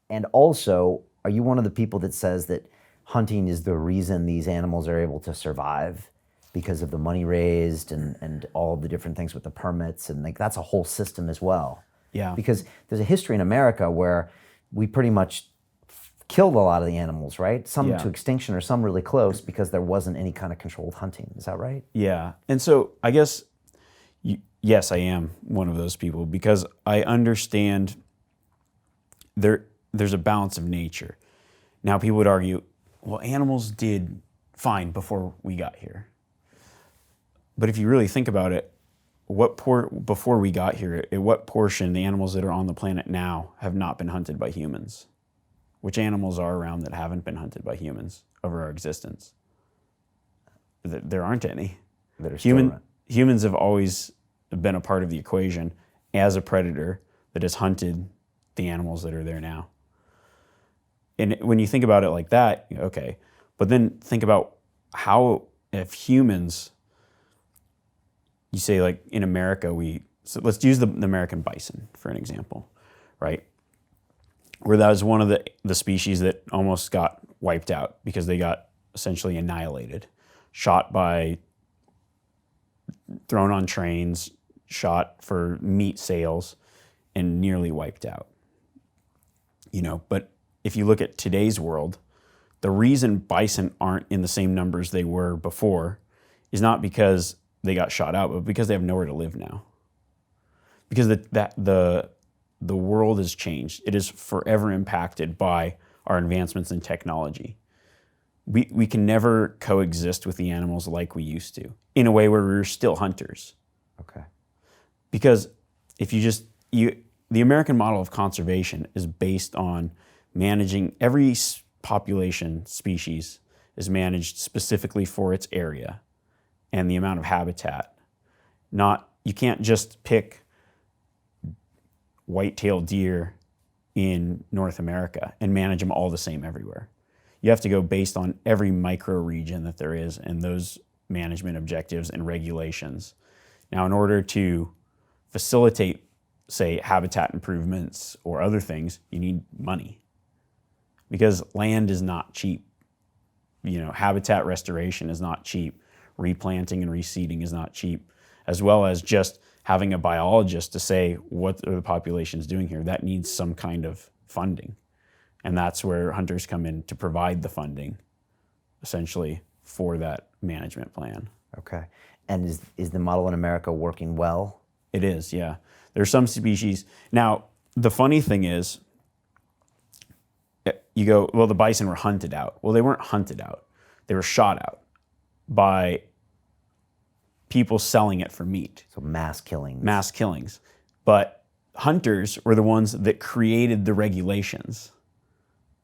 And also, are you one of the people that says that hunting is the reason these animals are able to survive because of the money raised and all the different things with the permits, and like that's a whole system as well? Yeah. Because there's a history in America where we pretty much killed a lot of the animals, right? Some Yeah. to extinction or some really close because there wasn't any kind of controlled hunting. Is that right? Yeah. And so I guess, yes, I am one of those people because I understand there's a balance of nature. Now, people would argue, well, animals did fine before we got here. But if you really think about it, before we got here, at what portion the animals that are on the planet now have not been hunted by humans? Which animals are around that haven't been hunted by humans over our existence? There aren't any. That are still around. Humans have always been a part of the equation as a predator that has hunted the animals that are there now. And when you think about it like that, okay, but then think about how if humans, you say like in America, so let's use the American bison for an example, right? Where that was one of the species that almost got wiped out because they got essentially annihilated, thrown on trains, shot for meat sales, and nearly wiped out. But if you look at today's world, the reason bison aren't in the same numbers they were before is not because they got shot out, but because they have nowhere to live now. Because the world has changed. It is forever impacted by our advancements in technology. We can never coexist with the animals like we used to, in a way where we're still hunters. Okay. Because if the American model of conservation is based on managing every population species is managed specifically for its area and the amount of habitat. You can't just pick white-tailed deer in North America and manage them all the same everywhere. You have to go based on every micro region that there is and those management objectives and regulations. Now, in order to facilitate, say, habitat improvements or other things, you need money because land is not cheap. Habitat restoration is not cheap. Replanting and reseeding is not cheap, as well as just having a biologist to say what are the populations doing here. That needs some kind of funding. And that's where hunters come in to provide the funding, essentially, for that management plan. Okay. And is the model in America working well? It is, yeah. There's some species. Now, the funny thing is, you go, well, the bison were hunted out. Well, they weren't hunted out. They were shot out by people selling it for meat. So mass killings. Mass killings. But hunters were the ones that created the regulations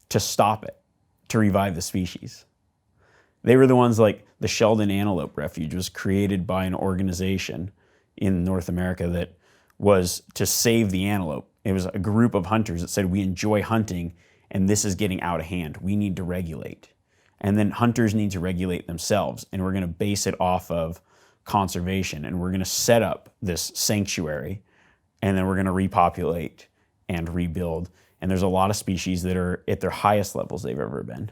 to stop it, to revive the species. They were the ones like the Sheldon Antelope Refuge was created by an organization in North America that was to save the antelope. It was a group of hunters that said, we enjoy hunting and this is getting out of hand. We need to regulate. And then hunters need to regulate themselves. And we're going to base it off of conservation. And we're going to set up this sanctuary. And then we're going to repopulate and rebuild. And there's a lot of species that are at their highest levels they've ever been.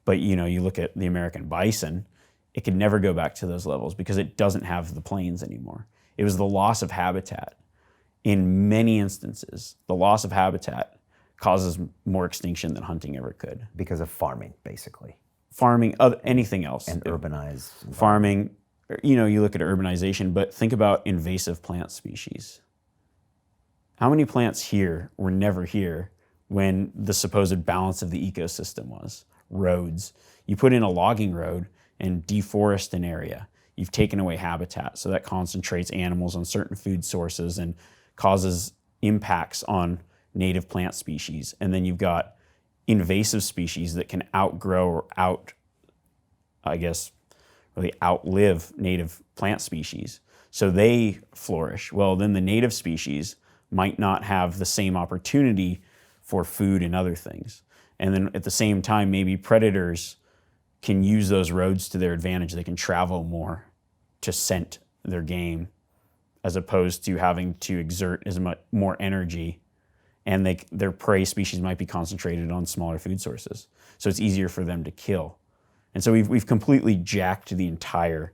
But you look at the American bison, it could never go back to those levels because it doesn't have the plains anymore. It was the loss of habitat. In many instances, the loss of habitat causes more extinction than hunting ever could. Because of farming, basically. Farming, anything else. And urbanized. Farming, you look at urbanization, but think about invasive plant species. How many plants here were never here when the supposed balance of the ecosystem was? Roads. You put in a logging road and deforest an area. You've taken away habitat, so that concentrates animals on certain food sources and causes impacts on native plant species. And then you've got invasive species that can outgrow or really outlive native plant species. So they flourish. Well, then the native species might not have the same opportunity for food and other things. And then at the same time, maybe predators can use those roads to their advantage. They can travel more to scent their game as opposed to having to exert as much more energy and their prey species might be concentrated on smaller food sources. So it's easier for them to kill. And so we've completely jacked the entire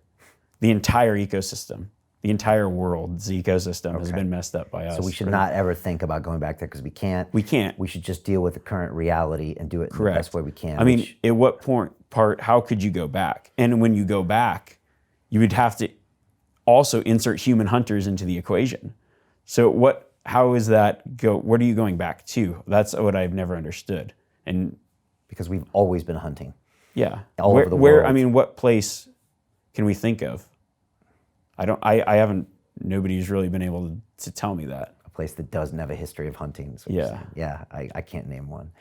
ecosystem. The entire world's ecosystem has been messed up by us. So we should not ever think about going back there because we can't. We can't. We should just deal with the current reality and do it in the best way we can. I mean, at what part, how could you go back? And when you go back, you would have to also insert human hunters into the equation. So how is that go? What are you going back to? That's what I've never understood. And because we've always been hunting. Yeah. All over the world. I mean, what place can we think of? I haven't, nobody's really been able to tell me that. A place that doesn't have a history of hunting. Is what Yeah. you're saying. Yeah, I can't name one.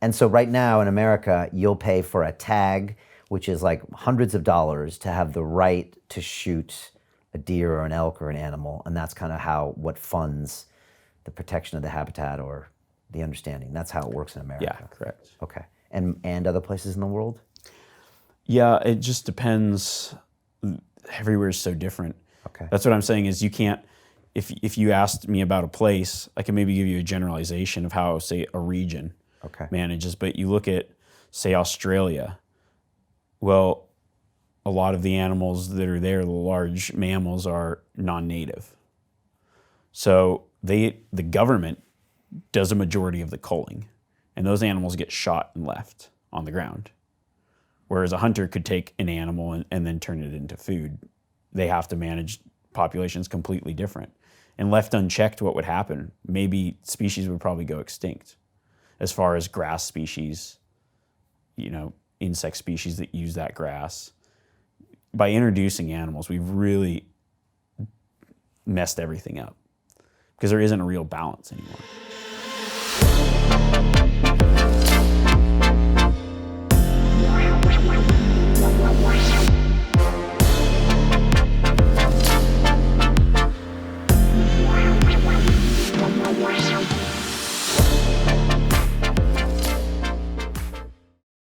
And so right now in America, you'll pay for a tag, which is like hundreds of dollars to have the right to shoot a deer or an elk or an animal. And that's kind of what funds the protection of the habitat or the understanding. That's how it works in America. Yeah, correct. Okay. And other places in the world? Yeah, it just depends. Everywhere is so different. Okay. That's what I'm saying is you can't, if you asked me about a place, I can maybe give you a generalization of how, say, a region manages. But you look at, say, Australia, well, a lot of the animals that are there, the large mammals, are non-native. So the government does a majority of the culling, and those animals get shot and left on the ground. Whereas a hunter could take an animal and then turn it into food. They have to manage populations completely different. And left unchecked, what would happen? Maybe species would probably go extinct as far as grass species, insect species that use that grass. By introducing animals, we've really messed everything up because there isn't a real balance anymore.